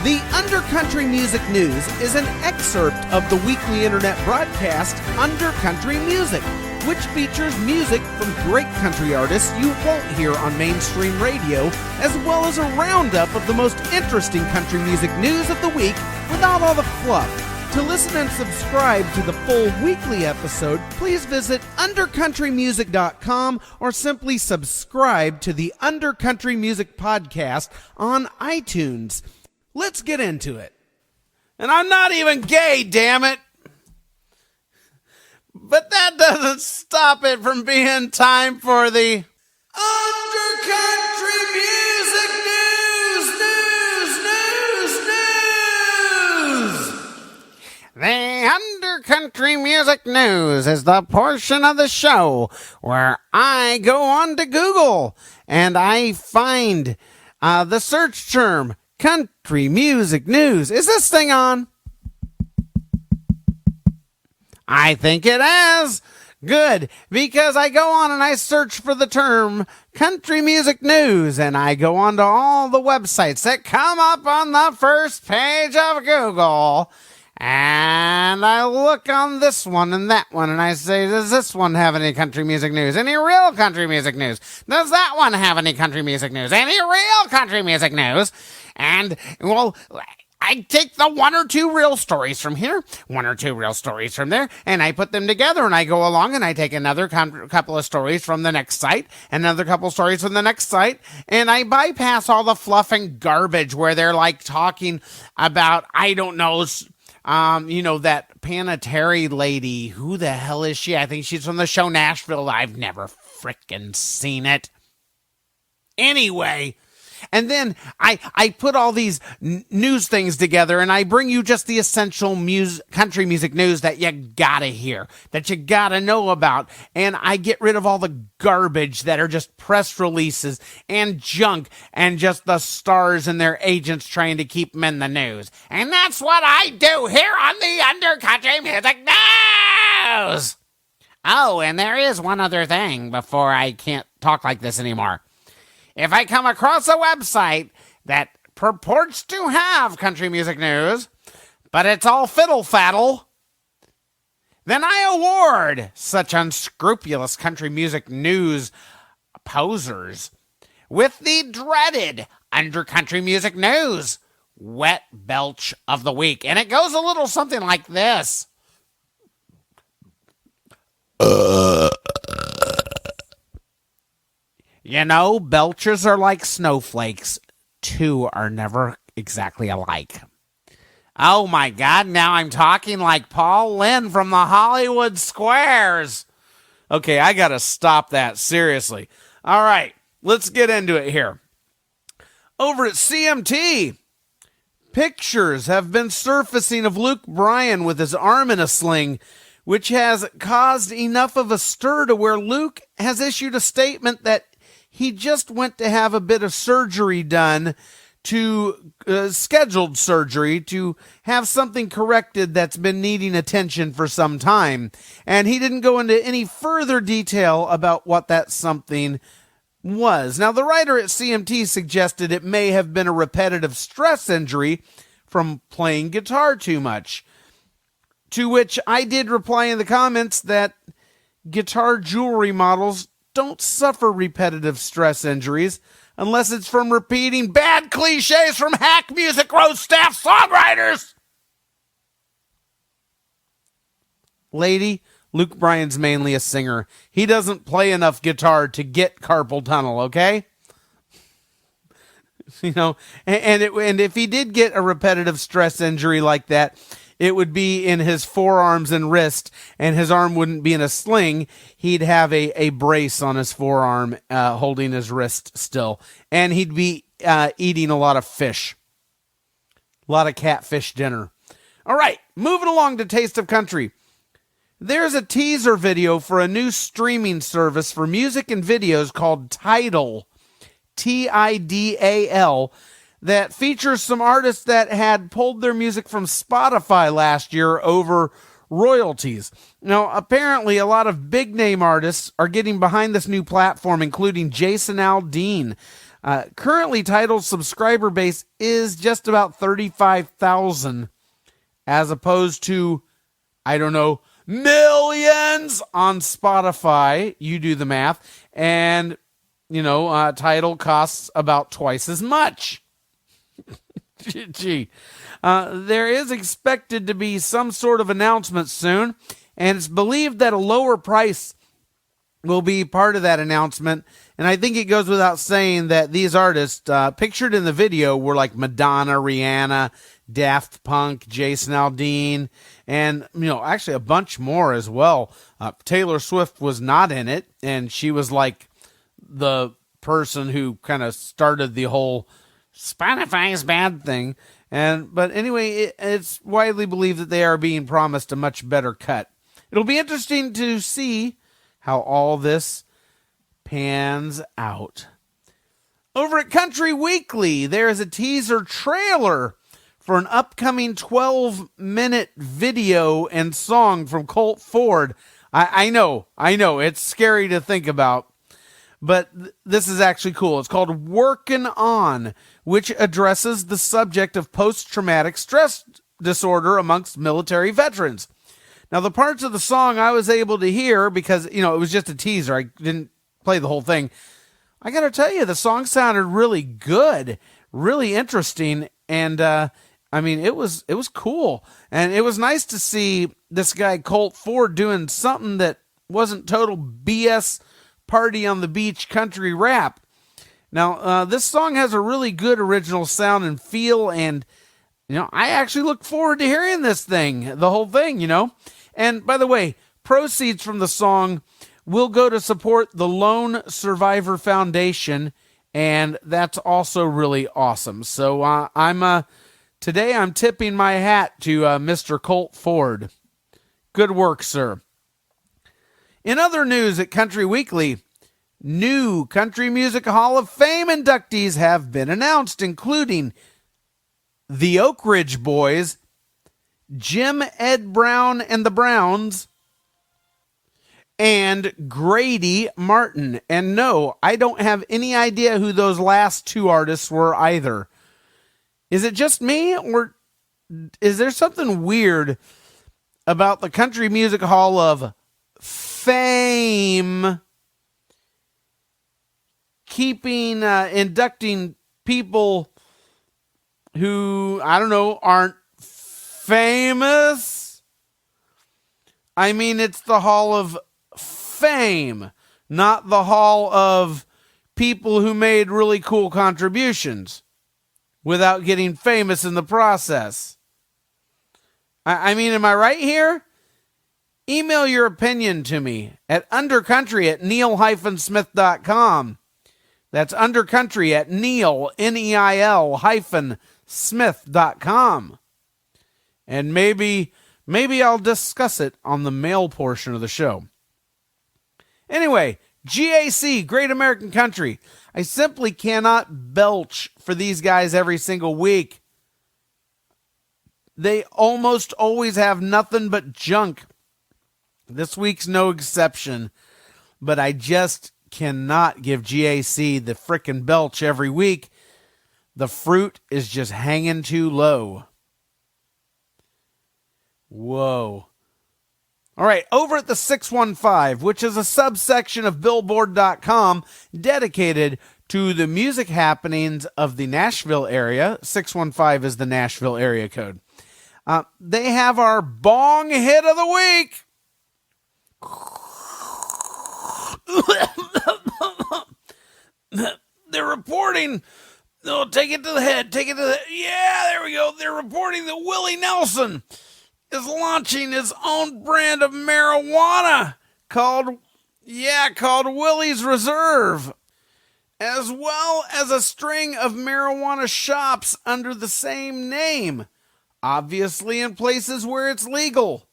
The Undercountry Music News is an excerpt of the weekly internet broadcast Undercountry Music, which features music from great country artists you won't hear on mainstream radio, as well as a roundup of the most interesting country music news of the week without all the fluff. To listen and subscribe to the full weekly episode, please visit undercountrymusic.com or simply subscribe to the Undercountry Music Podcast on iTunes. Let's get into it. And I'm not even gay, damn it. But that doesn't stop it from being time for the Undercountry Music News. The Undercountry Music News is the portion of the show where I go on to Google and I find the search term Country Music News. Is this thing on? I think it is. Good, because I go on and I search for the term Country Music News, and I go on to all the websites that come up on the first page of Google, and I look on this one and that one, and I say, does this one have any country music news? Any real country music news? Does that one have any country music news? Any real country music news? And, well, I take the one or two real stories from here, one or two real stories from there, and I put them together, and I go along and I take another couple of stories from the next site, another couple of stories from the next site, and I bypass all the fluff and garbage where they're like talking about, I don't know, that Panettiere lady. Who the hell is she? I think she's from the show Nashville. I've never frickin' seen it. Anyway, and then I put all these news things together, and I bring you just the essential country music news that you gotta hear, that you gotta know about, and I get rid of all the garbage that are just press releases and junk and just the stars and their agents trying to keep them in the news. And that's what I do here on the Undercountry Music News! Oh, and there is one other thing before I can't talk like this anymore. If I come across a website that purports to have country music news, but it's all fiddle-faddle, then I award such unscrupulous country music news posers with the dreaded Undercountry Music News Wet Belch of the Week. And it goes a little something like this. You know, belchers are like snowflakes. Two are never exactly alike. Oh my God, now I'm talking like Paul Lynde from the Hollywood Squares. Okay, I gotta stop that, seriously. All right, let's get into it here. Over at CMT, pictures have been surfacing of Luke Bryan with his arm in a sling, which has caused enough of a stir to where Luke has issued a statement that he just went to have a bit of surgery done, scheduled surgery to have something corrected that's been needing attention for some time. And he didn't go into any further detail about what that something was. Now, the writer at CMT suggested it may have been a repetitive stress injury from playing guitar too much. To which I did reply in the comments that guitar jewelry models don't suffer repetitive stress injuries unless it's from repeating bad cliches from hack music road staff songwriters. Lady, Luke Bryan's mainly a singer. He doesn't play enough guitar to get carpal tunnel, okay? You know, and if he did get a repetitive stress injury like that, it would be in his forearms and wrist, and his arm wouldn't be in a sling. He'd have a brace on his forearm holding his wrist still, and he'd be eating a lot of fish. A lot of catfish dinner. All right, moving along to Taste of Country. There's a teaser video for a new streaming service for music and videos called TIDAL, TIDAL, that features some artists that had pulled their music from Spotify last year over royalties. Now, apparently, a lot of big-name artists are getting behind this new platform, including Jason Aldean, Currently, TIDAL's subscriber base is just about 35,000, as opposed to, I don't know, millions on Spotify. You do the math. And, TIDAL costs about twice as much. Gee. There is expected to be some sort of announcement soon, and it's believed that a lower price will be part of that announcement. And I think it goes without saying that these artists pictured in the video were like Madonna, Rihanna, Daft Punk, Jason Aldean, and, actually a bunch more as well. Taylor Swift was not in it, and she was like the person who kind of started the whole Spotify's bad thing. But anyway, it's widely believed that they are being promised a much better cut. It'll be interesting to see how all this pans out. Over at Country Weekly, there is a teaser trailer for an upcoming 12-minute video and song from Colt Ford. I know, it's scary to think about, but this is actually cool. It's called WORKIN ON, which addresses the subject of post-traumatic stress disorder amongst military veterans. Now, the parts of the song I was able to hear, because, it was just a teaser. I didn't play the whole thing. I got to tell you, the song sounded really good, really interesting, and, it was cool. And it was nice to see this guy, Colt Ford, doing something that wasn't total BS party on the beach country rap. Now, this song has a really good original sound and feel, and, I actually look forward to hearing this thing, the whole thing, And by the way, proceeds from the song will go to support the Lone Survivor Foundation, and that's also really awesome. So today I'm tipping my hat to Mr. Colt Ford. Good work, sir. In other news at Country Weekly, new Country Music Hall of Fame inductees have been announced, including the Oak Ridge Boys, Jim Ed Brown and the Browns, and Grady Martin. And no, I don't have any idea who those last two artists were either. Is it just me, or is there something weird about the Country Music Hall of Fame inducting people who, I don't know, aren't famous? It's the Hall of Fame, not the Hall of people who made really cool contributions without getting famous in the process. Am I right here? Email your opinion to me at undercountry@neil-smith.com. That's undercountry@neil, Neil-smith.com. And maybe I'll discuss it on the mail portion of the show. Anyway, GAC, Great American Country. I simply cannot belch for these guys every single week. They almost always have nothing but junk. This week's no exception. But I just cannot give GAC the frickin' belch every week. The fruit is just hanging too low. Whoa. All right, over at the 615, which is a subsection of Billboard.com dedicated to the music happenings of the Nashville area. 615 is the Nashville area code. They have our bong hit of the week. They're reporting. Oh, take it to the head. Take it to the. Yeah, there we go. They're reporting that Willie Nelson is launching his own brand of marijuana called Willie'S Reserve, as well as a string of marijuana shops under the same name, obviously in places where it's legal.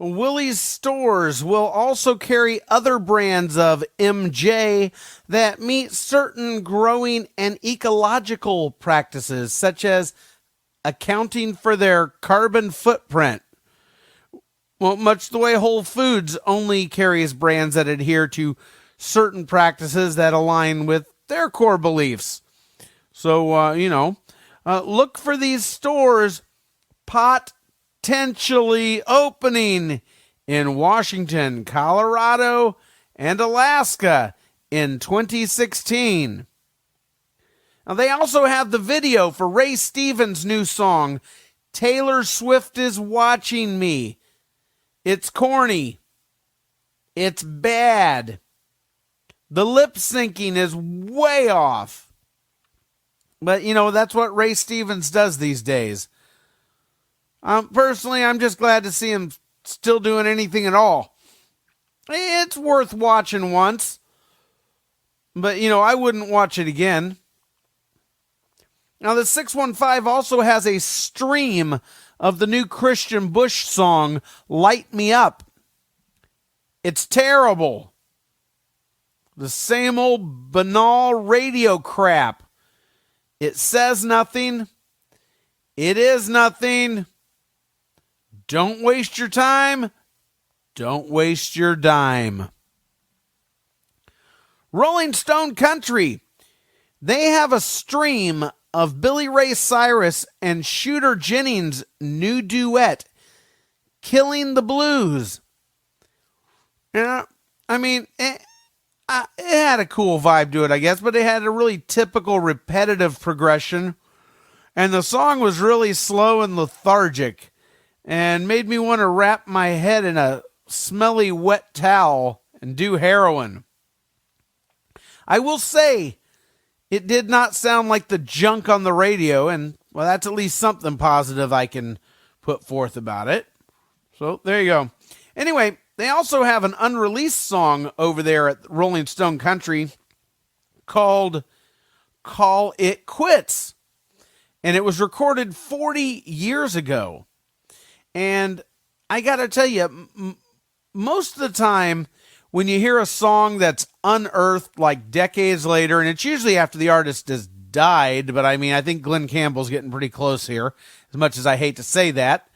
Willie's stores will also carry other brands of MJ that meet certain growing and ecological practices, such as accounting for their carbon footprint. Well, much the way Whole Foods only carries brands that adhere to certain practices that align with their core beliefs. So, look for these stores potentially opening in Washington, Colorado, and Alaska in 2016. Now, they also have the video for Ray Stevens' new song, Taylor Swift is Watching Me. It's corny. It's bad. The lip syncing is way off. But, that's what Ray Stevens does these days. Personally, I'm just glad to see him still doing anything at all. It's worth watching once. But, I wouldn't watch it again. Now, the 615 also has a stream of the new Christian Bush song, Light Me Up. It's terrible. The same old banal radio crap. It says nothing. It is nothing. Don't waste your time. Don't waste your dime. Rolling Stone Country. They have a stream of Billy Ray Cyrus and Shooter Jennings' new duet, Killing the Blues. Yeah, it had a cool vibe to it, I guess, but it had a really typical repetitive progression. And the song was really slow and lethargic and made me want to wrap my head in a smelly wet towel and do heroin. I will say, it did not sound like the junk on the radio, and, well, that's at least something positive I can put forth about it. So, there you go. Anyway, they also have an unreleased song over there at Rolling Stone Country called Call It Quits. And it was recorded 40 years ago. And I got to tell you, most of the time, when you hear a song that's unearthed like decades later, and it's usually after the artist has died, but I think Glenn Campbell's getting pretty close here, as much as I hate to say that.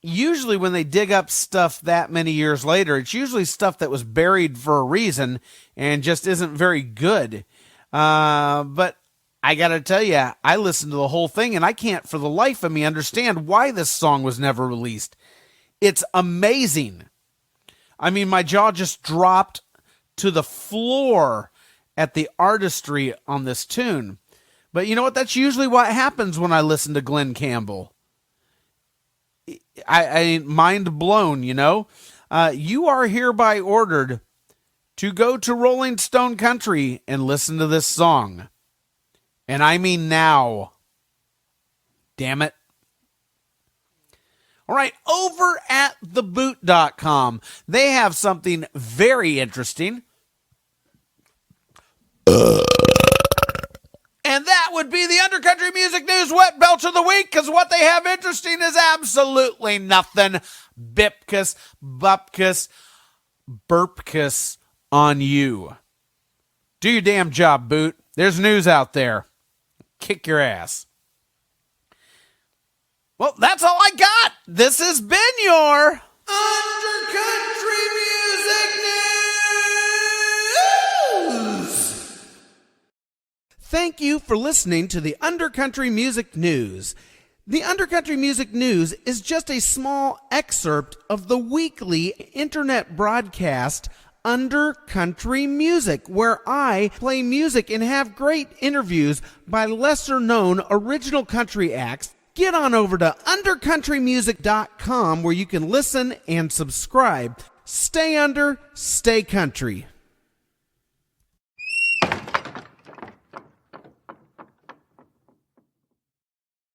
Usually when they dig up stuff that many years later, it's usually stuff that was buried for a reason and just isn't very good. But I got to tell you, I listened to the whole thing, and I can't for the life of me understand why this song was never released. It's amazing. My jaw just dropped to the floor at the artistry on this tune. But you know what? That's usually what happens when I listen to Glenn Campbell. I mind blown, You are hereby ordered to go to Rolling Stone Country and listen to this song. And I mean now. Damn it. All right, over at theboot.com, they have something very interesting. And that would be the Undercountry Music News Wet Belch of the Week, because what they have interesting is absolutely nothing. Bipkus, bupkus, burpkus on you. Do your damn job, Boot. There's news out there. Kick your ass. Well, that's all I got. This has been your Undercountry Music News. Thank you for listening to the Undercountry Music News. The Undercountry Music News is just a small excerpt of the weekly internet broadcast Undercountry Music, where I play music and have great interviews by lesser-known original country acts. Get on over to undercountrymusic.com where you can listen and subscribe. Stay under, stay country.